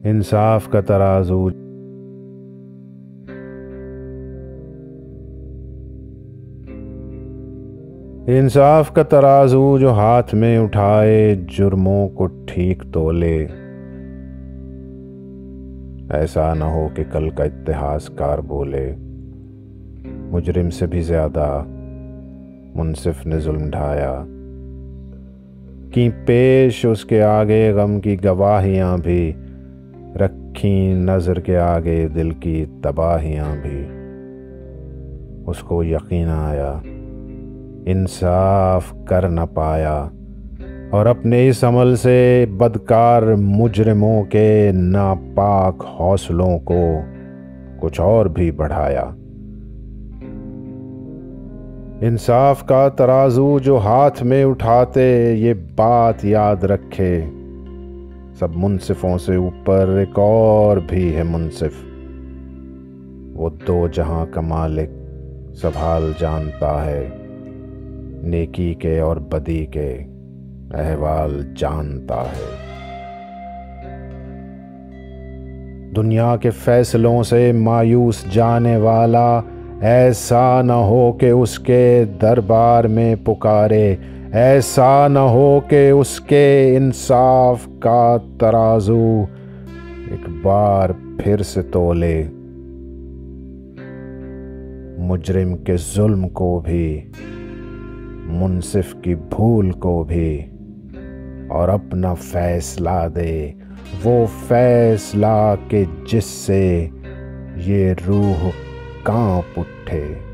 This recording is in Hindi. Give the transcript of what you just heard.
इंसाफ का तराजू इंसाफ का तराजू जो हाथ में उठाए, जुर्मों को ठीक तोले। ऐसा न हो कि कल का इतिहासकार बोले, मुजरिम से भी ज्यादा मुनसिफ ने जुल्म ढाया। की पेश उसके आगे गम की गवाहियां भी, रखी नजर के आगे दिल की तबाहियां भी। उसको यकीन आया इंसाफ कर न पाया, और अपने इस अमल से बदकार मुजरिमों के नापाक हौसलों को कुछ और भी बढ़ाया। इंसाफ का तराजू जो हाथ में उठाते, ये बात याद रखे, सब मुनसिफों से ऊपर एक और भी है मुनसिफ। वो दो जहां का मालिक सब हाल जानता है, नेकी के और बदी के अहवाल जानता है। दुनिया के फैसलों से मायूस जाने वाला, ऐसा न हो कि उसके दरबार में पुकारे, ऐसा न हो कि उसके इंसाफ का तराजू एक बार फिर से तोले। मुजरिम के जुल्म को भी, मुनसिफ की भूल को भी, और अपना फैसला दे, वो फैसला के जिससे ये रूह कांप उठे।